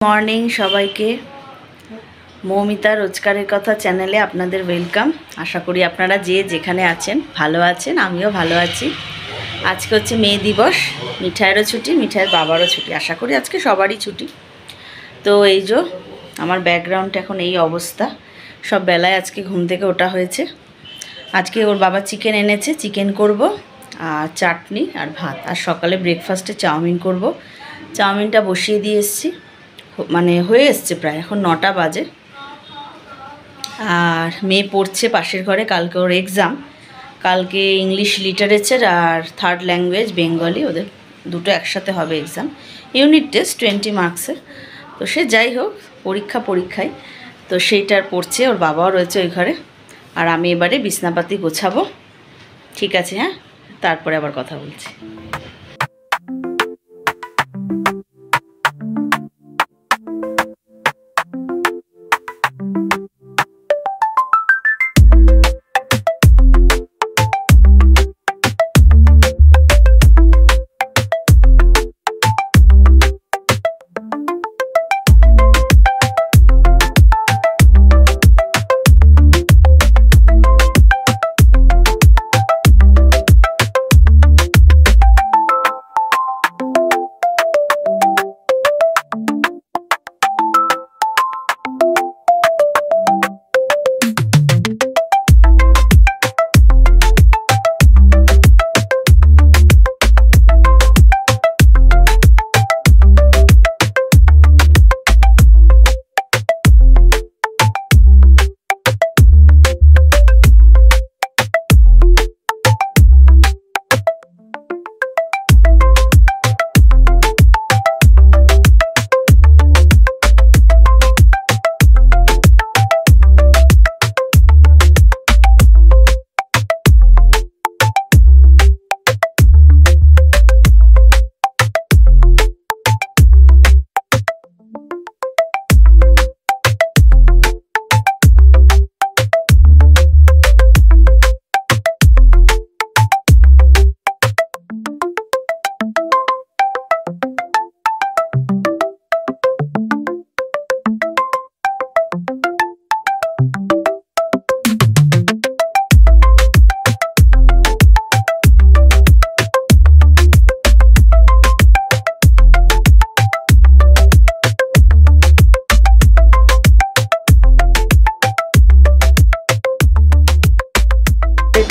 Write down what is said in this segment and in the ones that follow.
Morning সবাইকে মৌমিতা রোজকারের কথা চ্যানেলে আপনাদের ওয়েলকাম। আশা করি আপনারা যে যেখানে আছেন ভালো আছেন, আমিও ভালো আছি। আজকে হচ্ছে মে দিবস, মিঠাইয়েরও ছুটি, মিঠাইয়ের বাবারও ছুটি। আশা করি আজকে সবারই ছুটি। তো এই যে আমার ব্যাকগ্রাউন্ড এখন এই অবস্থা। সব বেলায় আজকে ঘুম থেকে ওঠা হয়েছে। আজকে ওর বাবা চিকেন এনেছে, চিকেন করব আর চাটনি আর ভাত। আর সকালে ব্রেকফাস্টে চাউমিন করব। চাউমিনটা বসিয়ে দিয়ে এসেছি, মানে হয়ে এসছে প্রায়, এখন 9টা বাজে। আর মেয়ে পড়ছে পাশের ঘরে, কালকে ওর এক্সাম। কালকে ইংলিশ লিটারেচার আর থার্ড ল্যাঙ্গুয়েজ বেঙ্গলি, ওদের দুটো একসাথে হবে এক্সাম। ইউনিট টেস্ট 20 মার্কসের। তো সে যাই হোক, পরীক্ষায় তো সেইটার পড়ছে। ওর বাবাও রয়েছে ওই ঘরে। আর আমি এবারে বিছনাপাতি গোছাবো। ঠিক আছে, হ্যাঁ, তারপরে আবার কথা বলছি।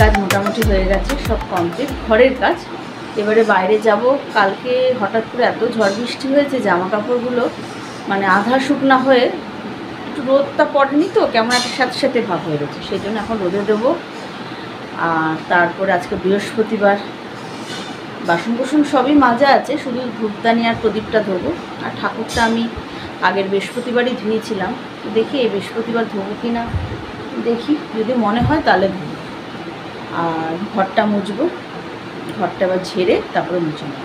কাজ মোটামুটি হয়ে গেছে, সব কমপ্লিট ঘরের কাজ। এবারে বাইরে যাব। কালকে হঠাৎ করে এত ঝড় বৃষ্টি হয়েছে, জামা কাপড়গুলো মানে আধা শুকনা হয়ে, একটু রোদটা পড়েনি তো, কেমন একটা সাথে সাথে ভাব হয়ে গেছে। সেই জন্য এখন রোদে দেবো। আর তারপরে আজকে বৃহস্পতিবার, বাসন কোসন সবই মাজা আছে, শুধু ধূপদানি আর প্রদীপটা ধোবো। আর ঠাকুরটা আমি আগের বৃহস্পতিবারই ধুয়েছিলাম, দেখি এই বৃহস্পতিবার ধোবো কি না, দেখি, যদি মনে হয় তাহলে ধোবো। আর ঘরটা মুছবো, ঘরটা আবার ঝেড়ে তারপরে মুছে নেব।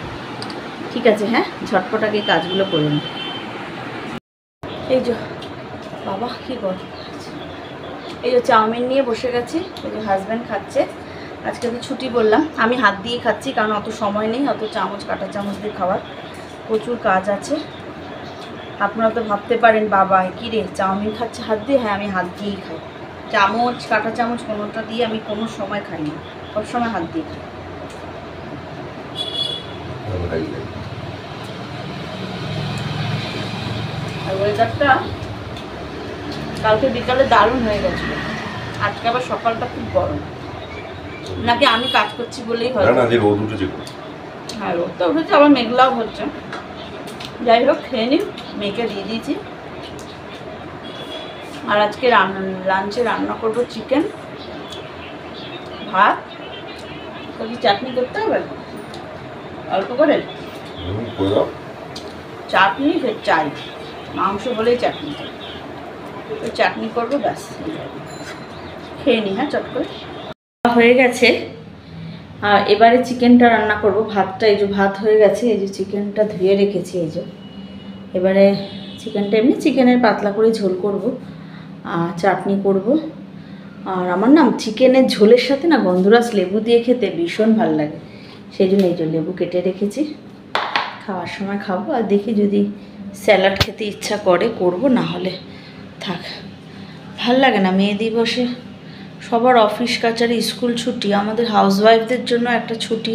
ঠিক আছে, হ্যাঁ, ঝটপট আগে কাজগুলো করে নিই। এই যে বাবা কী কর, এই যে চাউমিন নিয়ে বসে গেছি। এই যে হাজব্যান্ড খাচ্ছে। আজকে তো ছুটি বললাম, আমি হাত দিয়ে খাচ্ছি, কারণ অত সময় নেই অত কাঁটা চামচ দিয়ে খাওয়ার, প্রচুর কাজ আছে। আপনারা তো ভাবতে পারেন বাবা কী রে চাউমিন খাচ্ছে হাত দিয়ে। হ্যাঁ, আমি হাত দিয়েই খাই। চামচ, কাঁটা চামচ কোনোটা দিয়ে আমি কোনো সময় খাই না, সবসময় হাত দিয়ে খাই। আর ওয়েদারটা কালকে বিকালে দারুণ হয়ে গেছিলো, আজকে আবার সকালটা খুব গরম। নাকি আমি কাজ করছি বলেই হয়? হ্যাঁ, রোদটা উঠেছে, আবার মেঘলাও হচ্ছে। যাই হোক, খেয়ে নিই, মেয়েকে দিয়ে দিয়েছি। আর আজকে লাঞ্চে রান্না করব চিকেন, ভাত। কি চাটনি করতে হবে অল্প করে, চাটনি ফের চাই, মাংস বলেই চাটনি চাই, তো চাটনি করবো, ব্যাস। খেয়ে নিই, হ্যাঁ, চট করে। হয়ে গেছে। আর এবারে চিকেনটা রান্না করব। ভাতটা, এই যে ভাত হয়ে গেছে, এই যে চিকেনটা ধুয়ে রেখেছি। এই যে এবারে চিকেনটা এমনি চিকেনের পাতলা করে ঝোল করব, চাটনি করব। আর আমার না চিকেনের ঝোলের সাথে না গন্ধরাজ লেবু দিয়ে খেতে ভীষণ ভালো লাগে, সেই জন্য এই যে লেবু কেটে রেখেছি, খাওয়ার সময় খাবো। আর দেখি যদি স্যালাড খেতে ইচ্ছা করে করব, না হলে থাক। ভাল লাগে না মে দিবসে সবার অফিস কাচারি স্কুল ছুটি, আমাদের হাউসওয়াইফদের জন্য একটা ছুটি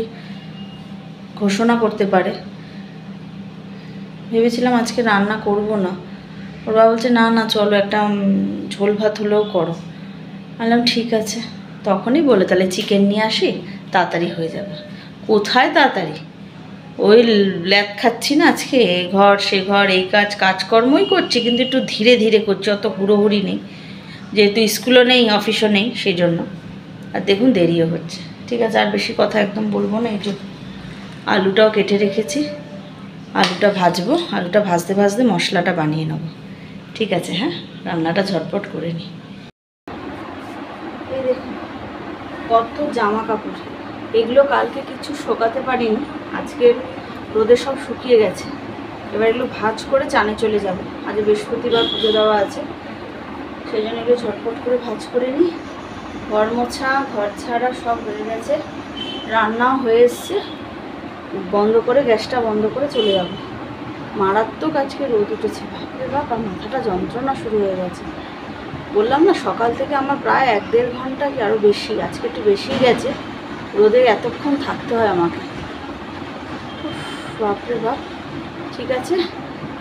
ঘোষণা করতে পারে। ভেবেছিলাম আজকে রান্না করব না, ওর বাবা বলছে না না চলো একটা ঝোল ভাত হলেও করো। বললাম ঠিক আছে। তখনই বলে তাহলে চিকেন নিয়ে আসি, তাড়াতাড়ি হয়ে যাবে। কোথায় তাড়াতাড়ি, ওই ল্যাদ খাচ্ছি না আজকে, এ ঘর সে ঘর, এই কাজকর্মই করছি, কিন্তু একটু ধীরে ধীরে করছি, অত হুড়োহুড়ি নেই, যেহেতু স্কুলও নেই অফিসও নেই সেই জন্য। আর দেখুন দেরিও হচ্ছে। ঠিক আছে, আর বেশি কথা একদম বলবো না। এই যে আলুটাও কেটে রেখেছি, আলুটা ভাজবো, আলুটা ভাজতে ভাজতে মশলাটা বানিয়ে নেব। ঠিক আছে, হ্যাঁ রান্নাটা ঝটপট করে নিই। এই দেখুন কত জামা কাপড়, এগুলো কালকে কিছু শোকাতে পারিনি, আজকে রোদে সব শুকিয়ে গেছে। এবার এগুলো ভাজ করে চানে চলে যাব, আজ বৃহস্পতিবার পুজো দেওয়া আছে, সেই জন্য এগুলো ঝটপট করে ভাজ করে নিই। ঘর মোছা ঘর ছাড়া সব হয়ে গেছে, রান্নাও হয়ে এসছে, বন্ধ করে গ্যাসটা বন্ধ করে চলে যাব। মারাত্মক আজকে রোদ উঠেছে, বাপরে বাপ, আর মাথাটা যন্ত্রণা শুরু হয়ে গেছে। বললাম না সকাল থেকে আমার প্রায় 1-1.5 ঘন্টা কি আরও বেশি, আজকে একটু বেশিই গেছে, রোদে এতক্ষণ থাকতে হয় আমাকে, বাপরে বাপ। ঠিক আছে,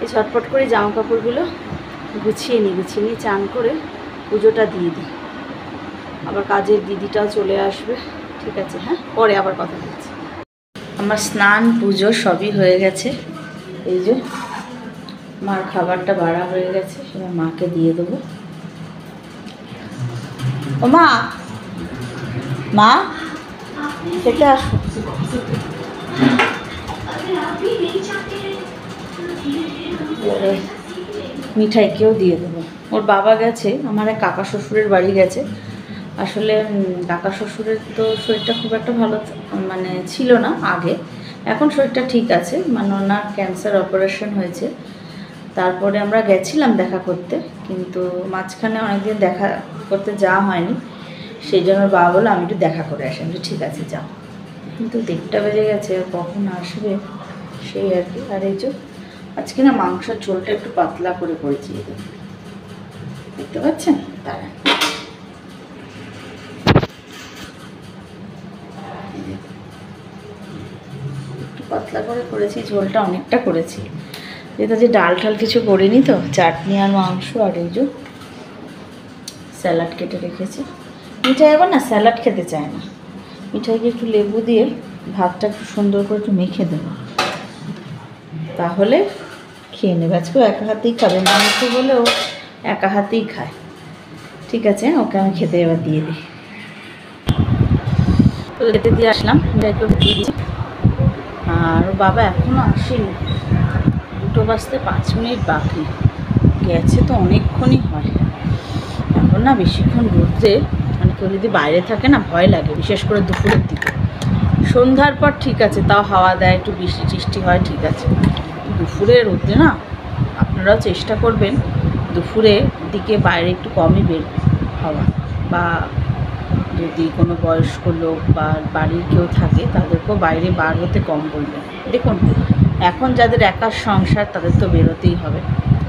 এই ঝটপট করে জামা কাপড়গুলো গুছিয়ে নিই, চান করে পুজোটা দিয়ে দিই, আবার কাজের দিদিটাও চলে আসবে। ঠিক আছে, হ্যাঁ পরে আবার কথা বলছি। আমার স্নান পুজো সবই হয়ে গেছে, এই যে মার খাবারটা বাড়া হয়ে গেছে, সেটা মাকে দিয়ে দেবো। ও মা, মা খেতে আসো। মিঠাইকেও দিয়ে দেবো। ওর বাবা গেছে আমার এক কাকা শ্বশুরের বাড়ি গেছে। আসলে কাকা শ্বশুরের তো শরীরটা খুব একটা ভালো মানে ছিল না আগে, এখন শরীরটা ঠিক আছে, মানে ওনার ক্যান্সার অপারেশন হয়েছে। তারপরে আমরা গেছিলাম দেখা করতে, কিন্তু মাঝখানে অনেকদিন দেখা করতে যাওয়া হয়নি, সেই জন্য বাবা বললো আমি একটু দেখা করে আসি। আমি ঠিক আছে যাও, কিন্তু 1:30 বেজে গেছে, কখন আসবে সেই আর কি। আর এই যে আজকে না মাংসের ঝোলটা একটু পাতলা করে করেছি, দেখতে পাচ্ছেন, তারা একটু পাতলা করে করেছি, ঝোলটা অনেকটা করেছি, যেটা যে ডাল ঠাল কিছু করিনি তো, চাটনি আর মাংস আর এই যে স্যালাড কেটে রেখেছি। মিঠাই আবার না স্যালাড খেতে চায় না, মিঠাইকে একটু লেবু দিয়ে ভাতটা একটু সুন্দর করে একটু মেখে দেবো, তাহলে খেয়ে নেবে। আজকেও একা হাতেই খাবে, মাংস বলেও একা হাতেই খায়। ঠিক আছে, ওকে আমি খেতে এবার দিয়ে দিই। তো খেতে দিয়ে আসলাম, মিঠাইকে দিয়ে দিই। আর বাবা এখনও আসেনি, 2টো বাজতে 5 মিনিট বাকি, গেছে তো অনেকক্ষণই হয়। এখন না বেশিক্ষণ রোদে মানে কেউ যদি বাইরে থাকে না ভয় লাগে, বিশেষ করে দুপুরের দিকে। সন্ধ্যার পর ঠিক আছে, তাও হাওয়া দেয়, একটু বৃষ্টি টিষ্টি হয়, ঠিক আছে। দুপুরে রোদে না, আপনারাও চেষ্টা করবেন দুপুরের দিকে বাইরে একটু কমই বের হওয়া, বা যদি কোনো বয়স্ক লোক বা বাড়ির কেউ থাকে তাদেরকেও বাইরে বার হতে কম বলবেন। দেখুন এখন যাদের একার সংসার তাদের তো বেরোতেই হবে,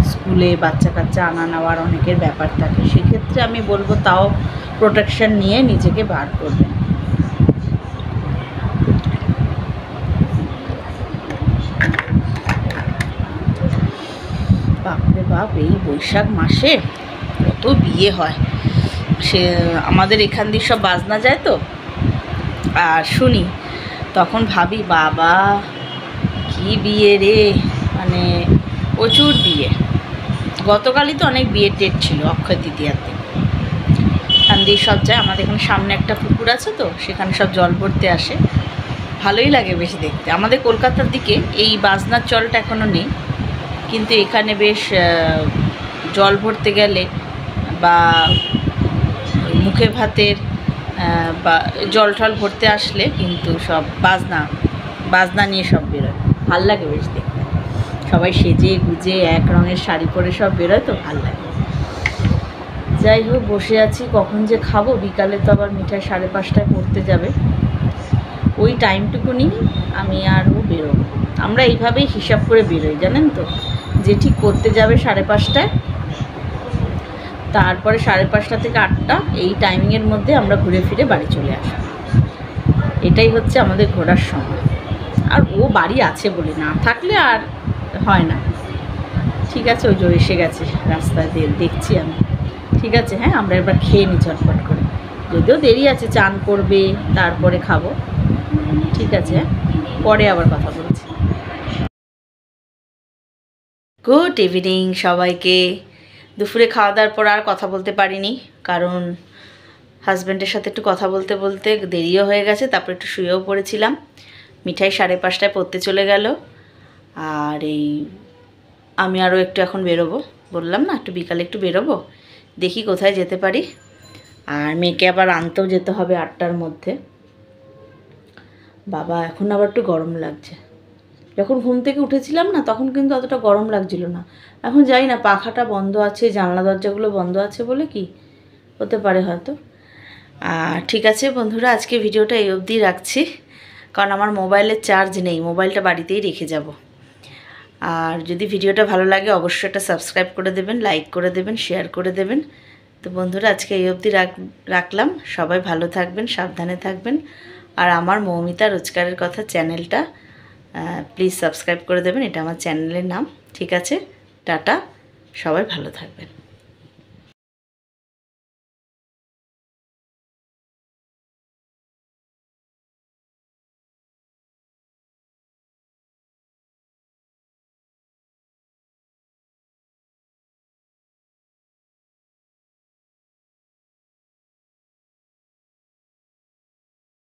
স্কুলে বাচ্চা কাচ্চা আনা নেওয়ার অনেকের ব্যাপার থাকে, সেক্ষেত্রে আমি বলবো তাও প্রোটেকশন নিয়ে নিজেকে বার করবেন। বাপরে বাপ, এই বৈশাখ মাসে কত বিয়ে হয়, সে আমাদের এখান দিয়ে সব বাজনা যায় তো, আর শুনি তখন ভাবি বাবা কি বিয়ে রে, মানে প্রচুর বিয়ে। গতকালই তো অনেক বিয়ের ডেট ছিল, অক্ষয় তৃতীয়াতে এখান দিয়ে সব যায়। আমাদের এখানে সামনে একটা পুকুর আছে তো, সেখানে সব জল ভরতে আসে, ভালোই লাগে বেশ দেখতে। আমাদের কলকাতার দিকে এই বাজনার চলটা এখনও নেই, কিন্তু এখানে বেশ জল ভরতে গেলে বা মুখে ভাতের বা জল টল ভরতে আসলে কিন্তু সব বাজনা নিয়ে সব বেরোয়, ভাল লাগে বেশ দেখতে। সবাই সেজে গুজে এক রঙের শাড়ি পরে সব বেরোয় তো ভাল লাগে। যাই হোক, বসে আছি, কখন যে খাবো, বিকালে তো আবার মিঠাই 5:30টায় পড়তে যাবে, ওই টাইমটুকুনি আমি আর ও বেরোবো। আমরা এইভাবেই হিসাব করে বেরোই জানেন তো, যে ঠিক করতে যাবে 5:30টায়, তারপরে 5:30 থেকে 8টা এই টাইমিংয়ের মধ্যে আমরা ঘুরে ফিরে বাড়ি চলে আসব। এটাই হচ্ছে আমাদের ঘোরার সময়। আর ও বাড়ি আছে বলে, না থাকলে আর হয় না। ঠিক আছে, ওই যে এসে গেছে রাস্তায়, দেখছি আমি। ঠিক আছে, হ্যাঁ আমরা এবার খেয়ে নিই ঝটপট করে, যদিও দেরি আছে, চান করবে তারপরে খাবো। ঠিক আছে, হ্যাঁ পরে আবার কথা বলছি। গুড ইভিনিং সবাইকে। দুপুরে খাওয়া দাওয়ার পর আর কথা বলতে পারিনি, কারণ হাজব্যান্ডের সাথে একটু কথা বলতে বলতে দেরিও হয়ে গেছে, তারপর একটু শুয়েও পড়েছিলাম। মিঠাই 5:30টায় পড়তে চলে গেল। আর এই আমি আরও একটু এখন বেরোবো, বললাম না একটু বিকালে একটু বেরোবো, দেখি কোথায় যেতে পারি। আর মেয়েকে আবার আনতেও যেতে হবে 8টার মধ্যে। বাবা এখন আবার একটু গরম লাগছে। যখন ঘুম থেকে উঠেছিলাম না তখন কিন্তু অতটা গরম লাগছিল না। এখন জানি না পাখাটা বন্ধ আছে, জানলা দরজাগুলো বন্ধ আছে বলে কি হতে পারে হয়তো। ঠিক আছে বন্ধুরা, আজকে ভিডিওটা এই অবধি রাখছি, কারণ আমার মোবাইলের চার্জ নেই, মোবাইলটা বাড়িতেই রেখে যাব। আর যদি ভিডিওটা ভালো লাগে অবশ্যই একটা সাবস্ক্রাইব করে দেবেন, লাইক করে দেবেন, শেয়ার করে দেবেন। তো বন্ধুরা আজকে এই অবধি রাখলাম। সবাই ভালো থাকবেন, সাবধানে থাকবেন। আর আমার মৌমিতা রোজগারের কথা চ্যানেলটা প্লিজ সাবস্ক্রাইব করে দেবেন, এটা আমার চ্যানেলের নাম। ঠিক আছে, টাটা, সবাই ভালো থাকবেন।